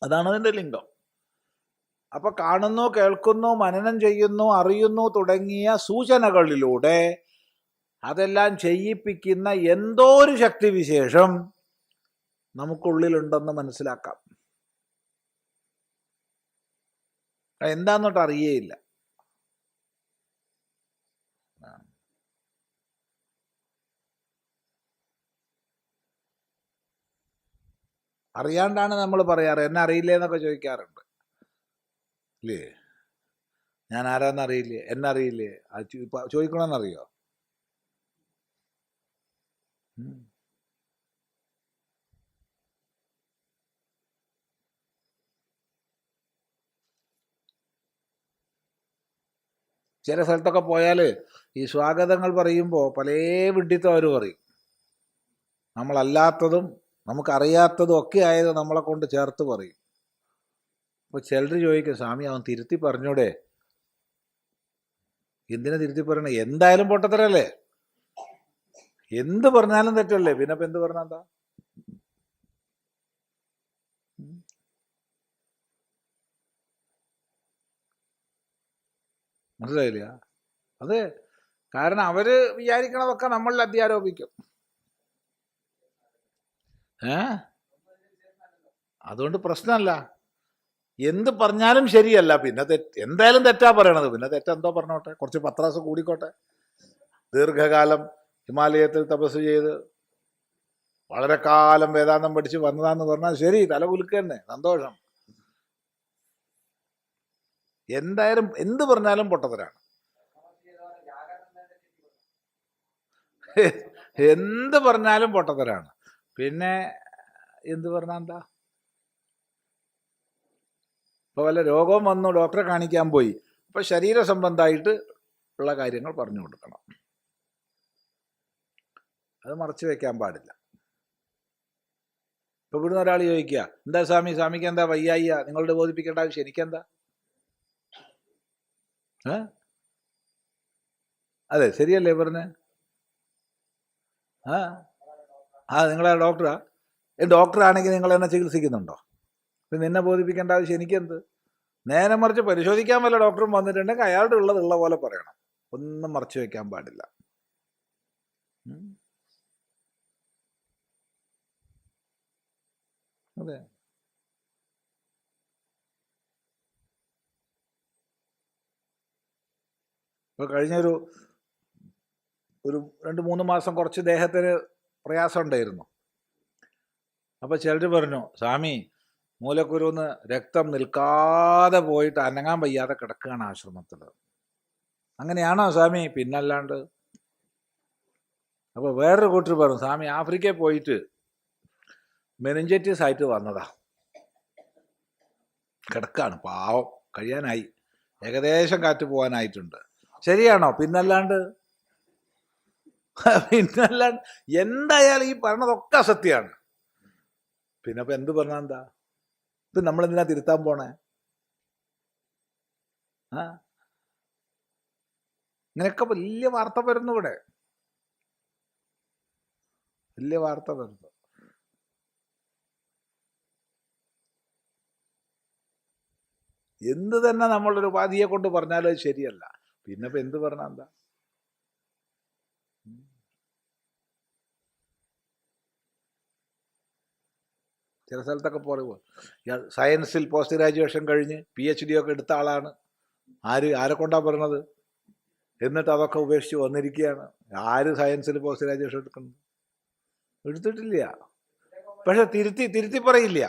അതാണ് അതിൻ്റെ ലിംഗം. അപ്പൊ കാണുന്നു, കേൾക്കുന്നു, മനനം ചെയ്യുന്നു, അറിയുന്നു തുടങ്ങിയ സൂചനകളിലൂടെ അതെല്ലാം ചെയ്യിപ്പിക്കുന്ന എന്തോ ഒരു ശക്തിവിശേഷം നമുക്കുള്ളിലുണ്ടെന്ന് മനസ്സിലാക്കാം. എന്താന്നോട്ട് അറിയേയില്ല. അറിയാണ്ടാണ് നമ്മൾ പറയാറ്. എന്നെ അറിയില്ലേ എന്നൊക്കെ ചോദിക്കാറുണ്ട് ഇല്ലേ? ഞാൻ ആരാന്നറിയില്ലേ, എന്നെ അറിയില്ലേ, അത് ചോദിക്കണമെന്നറിയോ? ചില സ്ഥലത്തൊക്കെ പോയാൽ ഈ സ്വാഗതങ്ങൾ പറയുമ്പോൾ പല വിഡ്ഢിത്തം അവർ പറയും. നമ്മളല്ലാത്തതും നമുക്കറിയാത്തതും ഒക്കെ ആയത് നമ്മളെ കൊണ്ട് ചേർത്ത് പറയും. അപ്പോൾ ചിലർ ചോദിക്കും, സ്വാമി അവൻ തിരുത്തി പറഞ്ഞൂടെ? എന്തിനാ തിരുത്തി പറയണേ? എന്തായാലും പൊട്ടത്തരല്ലേ, എന്ത് പറഞ്ഞാലും തെറ്റല്ലേ, പിന്നെ ഇപ്പം എന്ത് പറഞ്ഞാൽ എന്താ? മനസ്സിലായില്ല? അതെ, കാരണം അവര് വിചാരിക്കണതൊക്കെ നമ്മളിൽ അധ്യാരോപിക്കും. അതുകൊണ്ട് പ്രശ്നമല്ല. എന്ത് പറഞ്ഞാലും ശരിയല്ല, പിന്നെ എന്തായാലും തെറ്റാ പറയണത്. പിന്നെ തെറ്റെന്തോ പറഞ്ഞോട്ടെ, കുറച്ച് പത്രാസ് കൂടിക്കോട്ടെ. ദീർഘകാലം ഹിമാലയത്തിൽ തപസ് ചെയ്ത് വളരെ കാലം വേദാന്തം പഠിച്ച് വന്നതാന്ന് പറഞ്ഞാൽ ശരി, തല കുലുക്കുക തന്നെ, സന്തോഷം. എന്തായാലും എന്ത് പറഞ്ഞാലും പൊട്ടത്തരാണ്. എന്ത് പറഞ്ഞാലും പൊട്ടത്തരാണ്. പിന്നെ എന്ത് പറഞ്ഞാൽ എന്താ? ഇപ്പൊ വല്ല രോഗവും വന്നു, ഡോക്ടറെ കാണിക്കാൻ പോയി, അപ്പൊ ശരീര സംബന്ധമായിട്ട് ഉള്ള കാര്യങ്ങൾ പറഞ്ഞു കൊടുക്കണം. അത് മറച്ചു വെക്കാൻ പാടില്ല. ഇപ്പൊ ഇവിടുന്ന് ഒരാൾ ചോദിക്കുക, എന്താ സ്വാമി, സ്വാമിക്ക് എന്താ വയ്യായ്യ, നിങ്ങളുടെ ബോധിപ്പിക്കേണ്ട ആവശ്യം എനിക്കെന്താ? അതെ, ശരിയല്ലേ പറഞ്ഞ്? നിങ്ങളെ ഡോക്ടറാ? ഡോക്ടറാണെങ്കിൽ നിങ്ങൾ എന്നെ ചികിത്സിക്കുന്നുണ്ടോ? പിന്നെ നിന്നെ ബോധിപ്പിക്കേണ്ട ആവശ്യം എനിക്കെന്ത്? നേരെ മറിച്ച് പരിശോധിക്കാൻ വല്ല ഡോക്ടറും വന്നിട്ടുണ്ടെങ്കിൽ അയാളുടെ ഉള്ള പോലെ പറയണം. ഒന്നും മറച്ചു വെക്കാൻ പാടില്ല. അതെ. ഇപ്പൊ കഴിഞ്ഞൊരു 2-3 മാസം കുറച്ച് ദേഹത്തിന് പ്രയാസം ഉണ്ടായിരുന്നു. അപ്പൊ ചിലർ പറഞ്ഞു, സ്വാമി മൂലക്കുരുന്ന് രക്തം നിൽക്കാതെ പോയിട്ട് അനങ്ങാൻ വയ്യാതെ കിടക്കുകയാണ് ആശ്രമത്തിൽ. അങ്ങനെയാണോ സ്വാമി? പിന്നല്ലാണ്ട്. അപ്പൊ വേറൊരു കൂട്ടർ പറഞ്ഞു, സ്വാമി ആഫ്രിക്കയിൽ പോയിട്ട് മെനിഞ്ചൈറ്റിസ് ആയിട്ട് വന്നതാ, കിടക്കാണ്, പാവം, കഴിയാനായി, ഏകദേശം കാറ്റ് പോകാനായിട്ടുണ്ട്. ശരിയാണോ? പിന്നല്ലാണ്ട്. പിന്നല്ലാണ്ട് എന്തായാലും ഈ പറഞ്ഞതൊക്കെ അസത്യമാണ്. പിന്നെ ഇപ്പൊ എന്ത് പറഞ്ഞാൽ എന്താ? ഇപ്പൊ നമ്മളെന്തിനാ തിരുത്താൻ പോണേ? ഇങ്ങനെയൊക്കെ വലിയ വാർത്ത വരുന്നു ഇവിടെ. വലിയ വാർത്ത വരുന്നത്. എന്ത് തന്നെ നമ്മളൊരു ഉപാധിയെ കൊണ്ട് പറഞ്ഞാലും അത് ശരിയല്ല. പിന്നെ ഇപ്പം എന്ത് പറഞ്ഞാൽ എന്താ? ചില സ്ഥലത്തൊക്കെ പറയുമ്പോൾ സയൻസിൽ പോസ്റ്റ് ഗ്രാജുവേഷൻ കഴിഞ്ഞ് PhD ഒക്കെ എടുത്ത ആളാണ്. ആരെ കൊണ്ടാ പറഞ്ഞത്? എന്നിട്ട് അതൊക്കെ ഉപേക്ഷിച്ച് വന്നിരിക്കുകയാണ്. ആര് സയൻസിൽ പോസ്റ്റ് ഗ്രാജുവേഷൻ എടുക്കുന്നത്? എടുത്തിട്ടില്ല. പക്ഷെ തിരുത്തി പറയില്ല.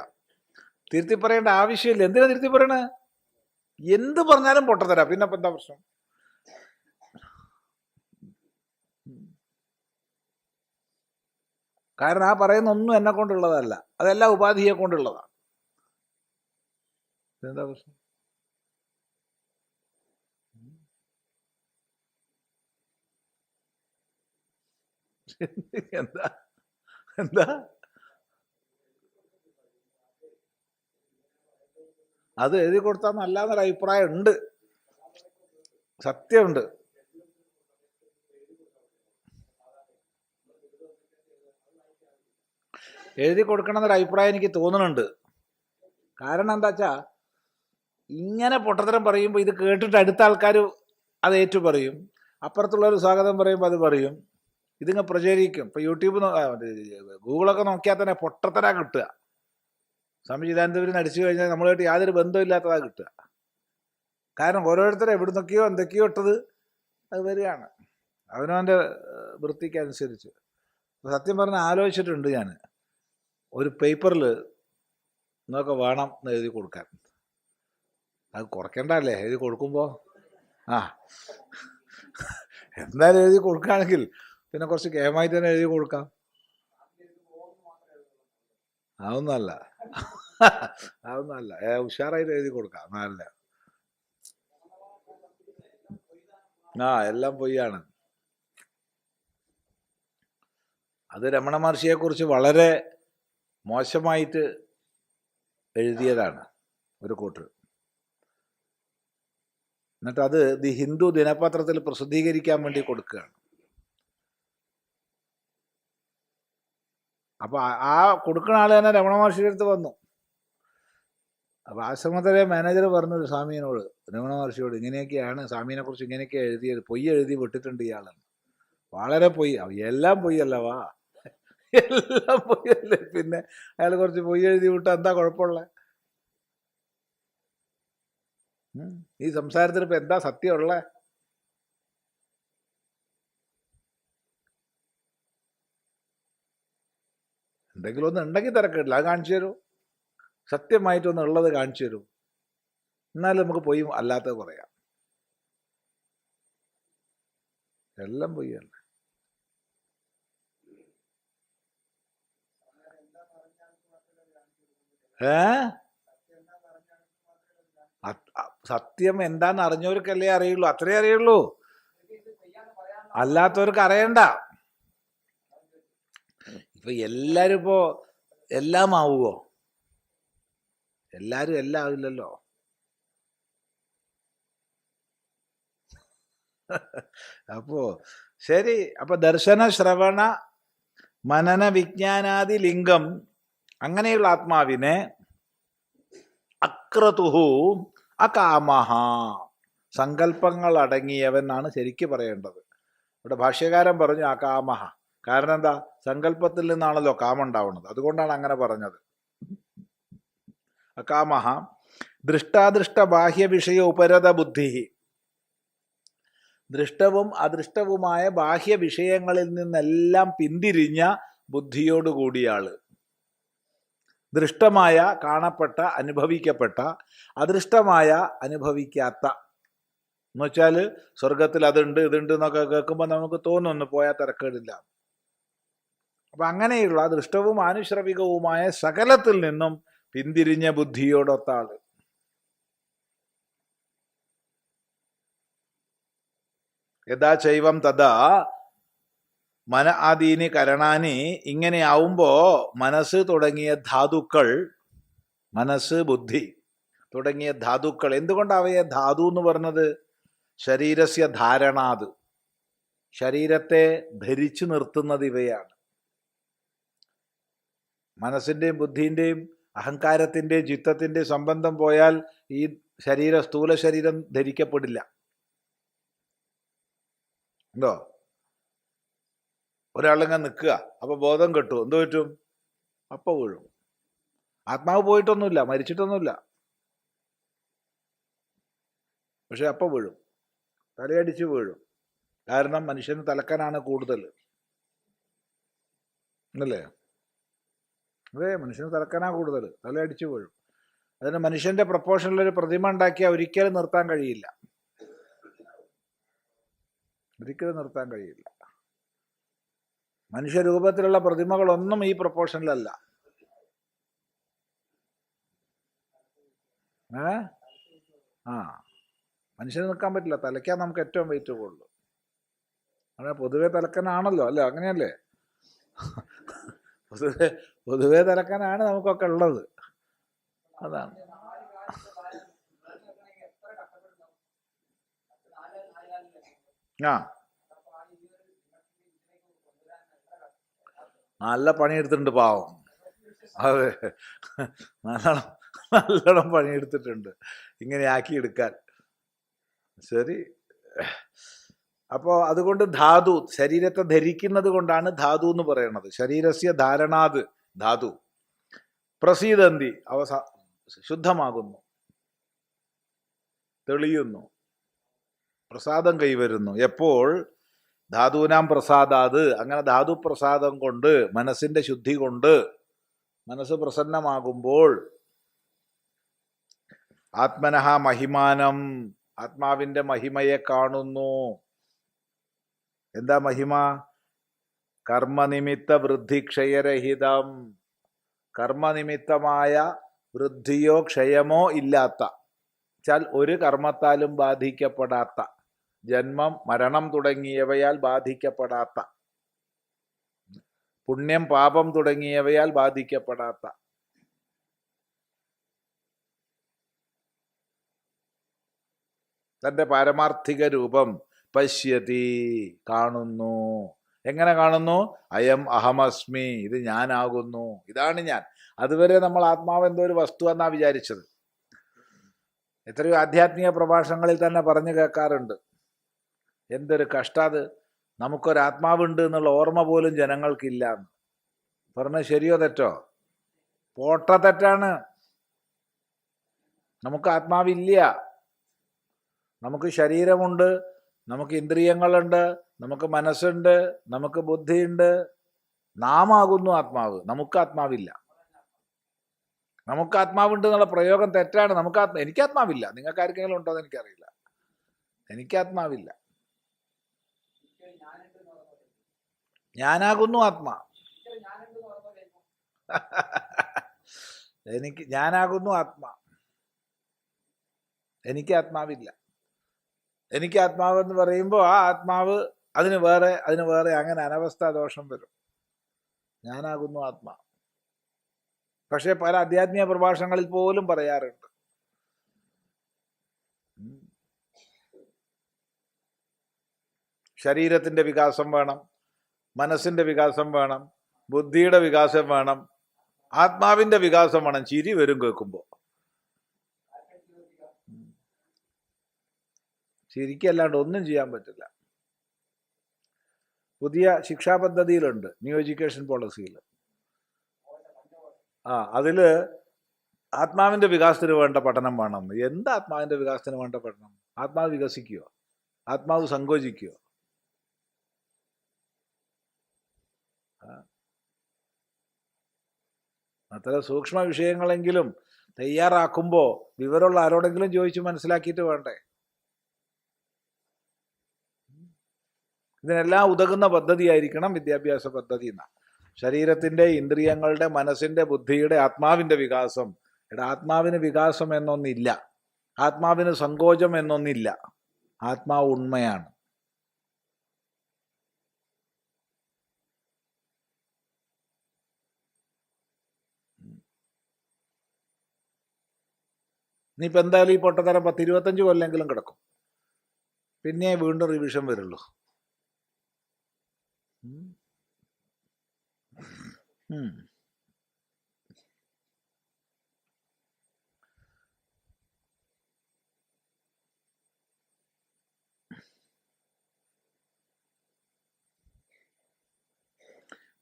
തിരുത്തി പറയേണ്ട ആവശ്യമില്ല. എന്തിനാ തിരുത്തി പറയണേ? എന്ത് പറഞ്ഞാലും പൊട്ടത്തരാ. പിന്നെ ഇപ്പം എന്താ പ്രശ്നം? കാരണം ആ പറയുന്ന ഒന്നും എന്നെ കൊണ്ടുള്ളതല്ല, അതെല്ലാം ഉപാധിയെ കൊണ്ടുള്ളതാണ്. എന്താ പ്രശ്നം? എന്താ എന്താ അത് എഴുതി കൊടുത്താൽ നല്ലതെന്നൊരു അഭിപ്രായം ഉണ്ട്, സത്യമുണ്ട്. എഴുതി കൊടുക്കണം എന്നൊരു അഭിപ്രായം എനിക്ക് തോന്നുന്നുണ്ട്. കാരണം എന്താ വെച്ചാ, ഇങ്ങനെ പൊട്ടത്തരം പറയുമ്പോൾ ഇത് കേട്ടിട്ട് അടുത്ത ആൾക്കാർ അത് ഏറ്റു പറയും, അപ്പുറത്തുള്ളവർ സ്വാഗതം പറയുമ്പോൾ അത് പറയും, ഇതിങ്ങ് പ്രചരിക്കും. ഇപ്പൊ യൂട്യൂബ് ഗൂഗിളൊക്കെ നോക്കിയാൽ തന്നെ പൊട്ടത്തരാ കിട്ടുക. സ്വാമി ചിദാനന്ദപുരി അടിച്ചു കഴിഞ്ഞാൽ നമ്മളുമായിട്ട് യാതൊരു ബന്ധമില്ലാത്തതാ കിട്ടുക. കാരണം ഓരോരുത്തരും എവിടുന്നൊക്കെയോ എന്തൊക്കെയോ ഇട്ടത് അത് വരികയാണ് അവനവൻ്റെ വൃത്തിക്കനുസരിച്ച്. സത്യം പറഞ്ഞാൽ ആലോചിച്ചിട്ടുണ്ട് ഞാൻ, ഒരു പേപ്പറിൽ എന്നൊക്കെ വേണം എന്ന് എഴുതി കൊടുക്കാൻ. അത് കുറയ്ക്കണ്ടല്ലേ എഴുതി കൊടുക്കുമ്പോൾ? എന്തായാലും എഴുതി കൊടുക്കുകയാണെങ്കിൽ പിന്നെ കുറച്ച് കേമായിട്ട് തന്നെ എഴുതി കൊടുക്കാം. അതൊന്നല്ല ഉഷാറായിട്ട് എഴുതി കൊടുക്കാം. നല്ല എല്ലാം പൊയ്യാണ്. അത് രമണ മഹർഷിയെക്കുറിച്ച് വളരെ മോശമായിട്ട് എഴുതിയതാണ് ഒരു കൂട്ടർ. എന്നിട്ട് അത് ദി ഹിന്ദു ദിനപത്രത്തിൽ പ്രസിദ്ധീകരിക്കാൻ വേണ്ടി കൊടുക്കുകയാണ്. അപ്പോൾ ആ കൊടുക്കുന്ന ആൾ തന്നെ രമണ മഹർഷിയുടെ അടുത്ത് വന്നു. അപ്പോൾ ആശ്രമത്തിലെ മാനേജർ പറഞ്ഞു സ്വാമിയോട്, രമണ മഹർഷിയോട്, ഇങ്ങനെയൊക്കെയാണ് സ്വാമിനെ കുറിച്ച് ഇങ്ങനെയൊക്കെ എഴുതിയത്, പൊയ്യ് എഴുതി വിട്ടിട്ടുണ്ട് ഇയാളെന്ന്. വളരെ പൊയ്യ്, എല്ലാം പൊയ്യല്ലവാ, എല്ലാം പൊയ്യല്ലേ. പിന്നെ അയാൾ കുറച്ച് പൊയ്യ് എഴുതി വിട്ടാൽ എന്താ കുഴപ്പമുള്ള? ഈ സംസാരത്തിൽ ഇപ്പം എന്താ സത്യമുള്ള? എന്തെങ്കിലും ഒന്ന് ഉണ്ടെങ്കിൽ തിരക്കില്ല, അത് കാണിച്ചു തരൂ. സത്യമായിട്ടൊന്നും ഉള്ളത് കാണിച്ചു തരൂ, എന്നാലും നമുക്ക് പോയി അല്ലാത്തത് പറയാം. എല്ലാം പൊയ്യല്ല. സത്യം എന്താന്ന് അറിഞ്ഞവർക്കല്ലേ അറിയുള്ളൂ, അത്രേ അറിയുള്ളൂ, അല്ലാത്തവർക്ക് അറിയണ്ട. ഇപ്പൊ എല്ലാരും ഇപ്പോ എല്ലാം ആവുമോ? എല്ലാരും എല്ലാം ആവില്ലല്ലോ. അപ്പോ ശരി. അപ്പൊ ദർശന ശ്രവണ മനന വിജ്ഞാനാദി ലിംഗം, അങ്ങനെയുള്ള ആത്മാവിനെ അക്രതുഹു അകാമഹ, സങ്കല്പങ്ങൾ അടങ്ങിയവനാണ് ശരിക്ക് പറയേണ്ടത്. ഇവിടെ ഭാഷ്യകാരൻ പറഞ്ഞു അകാമഹ. കാരണം എന്താ? സങ്കല്പത്തിൽ നിന്നാണല്ലോ കാമം ഉണ്ടാവുന്നത്, അതുകൊണ്ടാണ് അങ്ങനെ പറഞ്ഞത്. അകാമഹ ദൃഷ്ടാദൃഷ്ട ബാഹ്യ വിഷയ ഉപരത ബുദ്ധി, ദൃഷ്ടവും അദൃഷ്ടവുമായ ബാഹ്യ വിഷയങ്ങളിൽ നിന്നെല്ലാം പിന്തിരിഞ്ഞ ബുദ്ധിയോടുകൂടിയാള്. ദൃഷ്ടമായ കാണപ്പെട്ട അനുഭവിക്കപ്പെട്ട, അദൃഷ്ടമായ അനുഭവിക്കാത്ത. എന്നുവെച്ചാൽ സ്വർഗത്തിൽ അതുണ്ട് ഇതുണ്ട് എന്നൊക്കെ കേൾക്കുമ്പോൾ നമുക്ക് തോന്നുന്നു പോയാൽ തിരക്കേടില്ല. അപ്പം അങ്ങനെയുള്ള ദൃഷ്ടവും ആനുശ്രവികവുമായ സകലത്തിൽ നിന്നും പിന്തിരിഞ്ഞ ബുദ്ധിയോടൊത്ത ആള്. യഥാ ചൈവം തഥാ മന ആദീനി കരണാനി, ഇങ്ങനെ ആവുമ്പോ മനസ്സ് തുടങ്ങിയ ധാതുക്കൾ, മനസ്സ് ബുദ്ധി തുടങ്ങിയ ധാതുക്കൾ, എന്തുകൊണ്ടാണ് അവയെ ധാതു എന്ന് പറഞ്ഞത്? ശരീരസ്യ ധാരണാത്, ശരീരത്തെ ധരിച്ചു നിർത്തുന്നത് ഇവയാണ്. മനസ്സിൻ്റെയും ബുദ്ധിൻ്റെയും അഹങ്കാരത്തിൻ്റെയും ചിത്തത്തിൻ്റെയും സംബന്ധം പോയാൽ ഈ സ്ഥൂല ശരീരം ധരിക്കപ്പെടില്ല. എന്തോ ഒരാളിങ്ങനെ നിൽക്കുക, അപ്പോൾ ബോധം കെട്ടു, എന്തോ പറ്റും? അപ്പോൾ വീഴും. ആത്മാവ് പോയിട്ടൊന്നുമില്ല, മരിച്ചിട്ടൊന്നുമില്ല, പക്ഷെ അപ്പോൾ വീഴും, തലയടിച്ച് വീഴും. കാരണം മനുഷ്യന് തലക്കനാണ് കൂടുതൽ, അല്ലേ? അതെ, മനുഷ്യന് തലക്കനാ കൂടുതൽ, തലയടിച്ച് വീഴും. അതിന് മനുഷ്യന്റെ പ്രപ്പോർഷനിലൊരു പ്രതിമ ഉണ്ടാക്കിയാൽ ഒരിക്കലും നിർത്താൻ കഴിയില്ല, ഒരിക്കലും നിർത്താൻ കഴിയില്ല. മനുഷ്യരൂപത്തിലുള്ള പ്രതിമകളൊന്നും ഈ പ്രപ്പോർഷനിലല്ല. മനുഷ്യന് നിൽക്കാൻ പറ്റില്ല, തലയ്ക്കാൻ നമുക്ക് ഏറ്റവും വെയിറ്റ് കൂടുതൽ. അങ്ങനെ പൊതുവെ തലക്കനാണല്ലോ, അല്ലേ? അങ്ങനെയല്ലേ? പൊതുവെ തലക്കനാണ് നമുക്കൊക്കെ ഉള്ളത്. അതാണ്. നല്ല പണിയെടുത്തിട്ടുണ്ട് പാവം. അതെ, നല്ലോണം പണിയെടുത്തിട്ടുണ്ട് ഇങ്ങനെ ആക്കിയെടുക്കാൻ. ശരി. അപ്പോൾ അതുകൊണ്ട് ധാതു, ശരീരത്തെ ധരിക്കുന്നത് കൊണ്ടാണ് ധാതു എന്ന് പറയുന്നത്. ശരീരസ്യ ധാരണാത് ധാതു പ്രസീദന്തി, ശുദ്ധമാകുന്നു, തെളിയുന്നു, പ്രസാദം കൈവരുന്നു. എപ്പോൾ? ധാതൂനാം പ്രസാദാത്. അങ്ങനെ ധാതു പ്രസാദം കൊണ്ട്, മനസ്സിന്റെ ശുദ്ധി കൊണ്ട് മനസ്സ് പ്രസന്നമാകുമ്പോൾ ആത്മനഃ മഹിമാനം, ആത്മാവിന്റെ മഹിമയെ കാണുന്നു. എന്താ മഹിമ? കർമ്മനിമിത്ത വൃദ്ധി ക്ഷയരഹിതം. കർമ്മനിമിത്തമായ വൃദ്ധിയോ ക്ഷയമോ ഇല്ലാത്ത, വെച്ചാൽ ഒരു കർമ്മത്താലും ബാധിക്കപ്പെടാത്ത, ജന്മം മരണം തുടങ്ങിയവയാൽ ബാധിക്കപ്പെടാത്ത, പുണ്യം പാപം തുടങ്ങിയവയാൽ ബാധിക്കപ്പെടാത്ത, തൻ്റെ പാരമാർത്ഥിക രൂപം പശ്യതി, കാണുന്നു. എങ്ങനെ കാണുന്നു? അയം അഹമസ്മി, ഇത് ഞാനാകുന്നു, ഇതാണ് ഞാൻ. അതുവരെ നമ്മൾ ആത്മാവ് എന്തോ ഒരു വസ്തു എന്നാ വിചാരിച്ചത്. എത്രയോ ആധ്യാത്മിക പ്രഭാഷണങ്ങളിൽ തന്നെ പറഞ്ഞു കേൾക്കാറുണ്ട്. എന്തൊരു കഷ്ടാത്, നമുക്കൊരാത്മാവുണ്ട് എന്നുള്ള ഓർമ്മ പോലും ജനങ്ങൾക്കില്ല എന്ന്. പറഞ്ഞ ശരിയോ തെറ്റോ? പോട്ട തെറ്റാണ്. നമുക്ക് ആത്മാവില്ല. നമുക്ക് ശരീരമുണ്ട്, നമുക്ക് ഇന്ദ്രിയങ്ങളുണ്ട്, നമുക്ക് മനസ്സുണ്ട്, നമുക്ക് ബുദ്ധിയുണ്ട്. നാം ആകുന്നു ആത്മാവ്, നമുക്ക് ആത്മാവില്ല. നമുക്ക് ആത്മാവുണ്ട് എന്നുള്ള പ്രയോഗം തെറ്റാണ്. എനിക്ക് ആത്മാവില്ല. നിങ്ങൾക്ക് ആർക്കെങ്കിലും ഉണ്ടോ എന്ന് എനിക്കറിയില്ല. എനിക്ക് ആത്മാവില്ല. ഞാനാകുന്നു ആത്മാ. ഞാനാകുന്നു ആത്മാ. എനിക്ക് ആത്മാവില്ല. എനിക്ക് ആത്മാവെന്ന് പറയുമ്പോൾ ആ ആത്മാവ് അതിന് വേറെ അങ്ങനെ അനവസ്ഥ ദോഷം വരും. ഞാനാകുന്നു ആത്മാ. പക്ഷെ പല ആധ്യാത്മിക പ്രഭാഷണങ്ങളിൽ പോലും പറയാറുണ്ട്. ശരീരത്തിന്റെ വികാസം വേണം, മനസ്സിന്റെ വികാസം വേണം, ബുദ്ധിയുടെ വികാസം വേണം, ആത്മാവിന്റെ വികാസം വേണം. ചിരി വരും കേൾക്കുമ്പോൾ. ചിരിക്കല്ലാണ്ട് ഒന്നും ചെയ്യാൻ പറ്റില്ല. പുതിയ ശിക്ഷാ പദ്ധതിയിലുണ്ട്, ന്യൂ എഡ്യൂക്കേഷൻ പോളിസിയിൽ. അതില് ആത്മാവിന്റെ വികാസത്തിന് വേണ്ട പഠനം വേണം. എന്താ ആത്മാവിന്റെ വികാസത്തിന് വേണ്ട പഠനം? ആത്മാവ് വികസിക്കുവോ? ആത്മാവ് സങ്കോചിക്കുവോ? അത്ര സൂക്ഷ്മ വിഷയങ്ങളെങ്കിലും തയ്യാറാക്കുമ്പോൾ വിവരമുള്ള ആരോടെങ്കിലും ചോദിച്ച് മനസ്സിലാക്കിയിട്ട് വേണ്ടേ? ഇതിനെല്ലാം ഉതകുന്ന പദ്ധതിയായിരിക്കണം വിദ്യാഭ്യാസ പദ്ധതി എന്ന. ശരീരത്തിന്റെ, ഇന്ദ്രിയങ്ങളുടെ, മനസ്സിന്റെ, ബുദ്ധിയുടെ, ആത്മാവിന്റെ വികാസം. ആത്മാവിന് വികാസം എന്നൊന്നില്ല, ആത്മാവിന് സങ്കോചം എന്നൊന്നില്ല. ആത്മാവ് ഉണ്മയാണ്. ഇനിയിപ്പോൾ എന്തായാലും ഈ പൊട്ടത്തരം 10-25 കൊല്ലെങ്കിലും കിടക്കും. പിന്നെ വീണ്ടും റിവിഷൻ വരുള്ളൂ.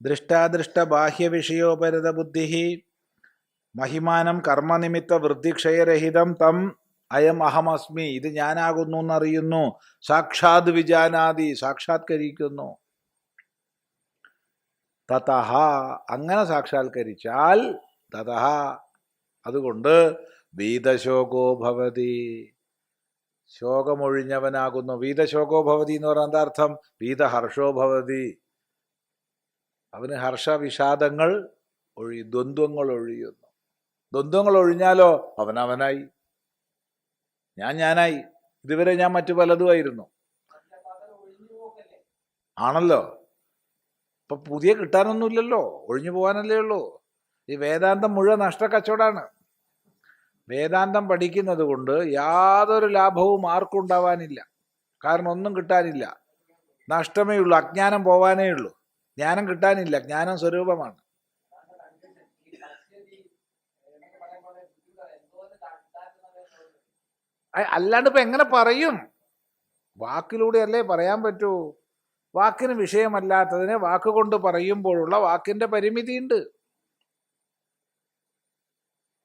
ദൃഷ്ടാദൃഷ്ട ബാഹ്യവിഷയോപരത ബുദ്ധി മഹിമാനം കർമ്മനിമിത്ത വൃദ്ധിക്ഷയരഹിതം തം അയം അഹമസ്മി, ഇത് ഞാനാകുന്നു എന്നറിയുന്നു. സാക്ഷാത് വിജാനാദി, സാക്ഷാത്കരിക്കുന്നു. തതഹ, അങ്ങനെ സാക്ഷാത്കരിച്ചാൽ തതഹ, അതുകൊണ്ട് വീതശോകോ ഭവതി, ശോകമൊഴിഞ്ഞവനാകുന്നു. വീതശോകോ ഭവതി എന്ന് പറഞ്ഞാൽ എന്താ അർത്ഥം? വീതഹർഷോ ഭവതി, അവന് ഹർഷവിഷാദങ്ങൾ ദ്വന്ദ്വങ്ങൾ ഒഴിയുന്നു. ദ്വന്ദ്വങ്ങൾ ഒഴിഞ്ഞാലോ അവനവനായി, ഞാനായി. ഇതുവരെ ഞാൻ മറ്റു പലതുമായിരുന്നു. ആണല്ലോ. ഇപ്പൊ പുതിയ കിട്ടാനൊന്നുമില്ലല്ലോ, ഒഴിഞ്ഞു പോകാനല്ലേ ഉള്ളൂ. ഈ വേദാന്തം മുഴുവൻ നഷ്ടക്കച്ചവടാണ്. വേദാന്തം പഠിക്കുന്നത് കൊണ്ട് യാതൊരു ലാഭവും ആർക്കും ഉണ്ടാവാനില്ല. കാരണം ഒന്നും കിട്ടാനില്ല, നഷ്ടമേ ഉള്ളൂ. അജ്ഞാനം പോവാനേ ഉള്ളൂ, ജ്ഞാനം കിട്ടാനില്ല. ജ്ഞാനം സ്വരൂപമാണ്. അല്ലാണ്ട് ഇപ്പൊ എങ്ങനെ പറയും? വാക്കിലൂടെ അല്ലേ പറയാൻ പറ്റൂ. വാക്കിന് വിഷയമല്ലാത്തതിനെ വാക്കുകൊണ്ട് പറയുമ്പോഴുള്ള വാക്കിന്റെ പരിമിതിയുണ്ട്.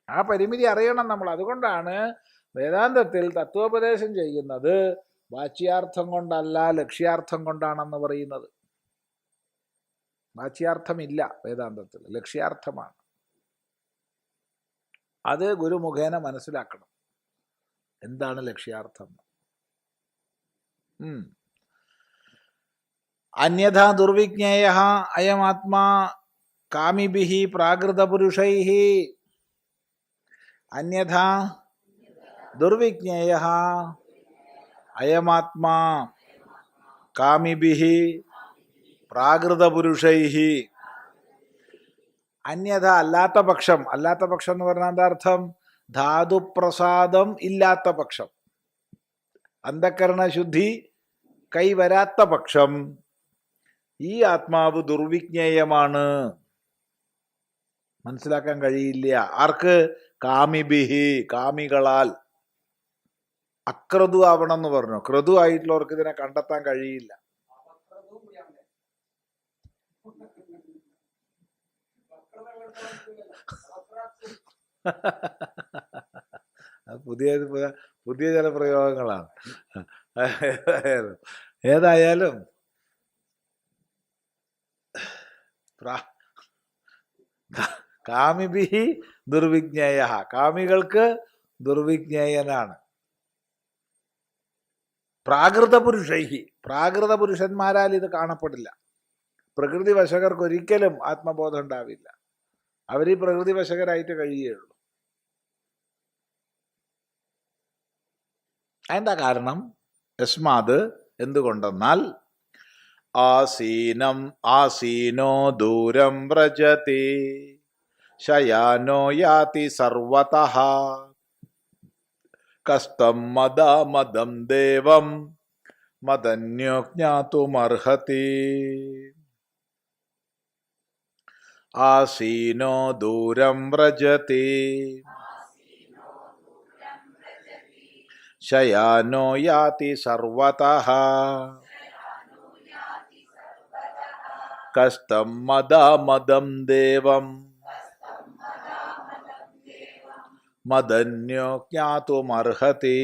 ആ പരിമിതി അറിയണം നമ്മൾ. അതുകൊണ്ടാണ് വേദാന്തത്തിൽ തത്വോപദേശം ചെയ്യുന്നത് വാച്യാർത്ഥം കൊണ്ടല്ല, ലക്ഷ്യാർത്ഥം കൊണ്ടാണെന്ന് പറയുന്നത്. വാച്യാർത്ഥമില്ല വേദാന്തത്തിൽ, ലക്ഷ്യാർത്ഥമാണ്. അത് ഗുരു മുഖേന മനസ്സിലാക്കണം. എന്താണ് ലക്ഷ്യാർത്ഥം? അന്യഥാ ദുർവിജ്ഞേയ അയമാത്മാ കാമിഭിഃ പ്രാകൃതപുരുഷൈഃ. അന്യഥാ ദുർവിജ്ഞേയ അയമാത്മാ കാമിഭിഃ പ്രാകൃതപുരുഷൈഃ. അന്യഥ അല്ലാത്ത പക്ഷം. അല്ലാത്ത പക്ഷം എന്ന് പറഞ്ഞാൽ എന്താ അർത്ഥം? ധാതുപ്രസാദം ഇല്ലാത്ത പക്ഷം, അന്ധകരണശുദ്ധി കൈവരാത്ത പക്ഷം ഈ ആത്മാവ് ദുർവിജ്ഞേയമാണ്, മനസ്സിലാക്കാൻ കഴിയില്ല. ആർക്ക്? കാമിഭിഹി, കാമികളാൽ. അക്രതു ആവണം എന്ന് പറഞ്ഞു. ക്രതു ആയിട്ടുള്ളവർക്ക് ഇതിനെ കണ്ടെത്താൻ കഴിയില്ല. പുതിയ പുതിയ ചില പ്രയോഗങ്ങളാണ്. ഏതായാലും കാമിഭിഹി ദുർവിജ്ഞേയ, കാമികൾക്ക് ദുർവിജ്ഞേയനാണ്. പ്രാകൃത പുരുഷൈഹി, പ്രാകൃത പുരുഷന്മാരാൽ ഇത് കാണപ്പെടില്ല. പ്രകൃതി വശകർക്ക് ഒരിക്കലും ആത്മബോധം ഉണ്ടാവില്ല. അവർ ഈ പ്രകൃതി വശകരായിട്ട് കഴിയുകയുള്ളൂ. അതിൻ്റെ കാരണം യസ്മാത്, എന്തുകൊണ്ടെന്നാൽ ആസീനോ ദൂരം വ്രജതി ശയാനോ യാതി സർവതഃ കസ്തം മദം ദേവം മദന്യോ ജ്ഞാതുമർഹതി. ആസീനോ ദൂരം വ്രജതി ശയാനോ യാതി സർവതഃ കസ്തം മദം ദേവം മദന്യോ ജ്ഞാതുമർഹതി.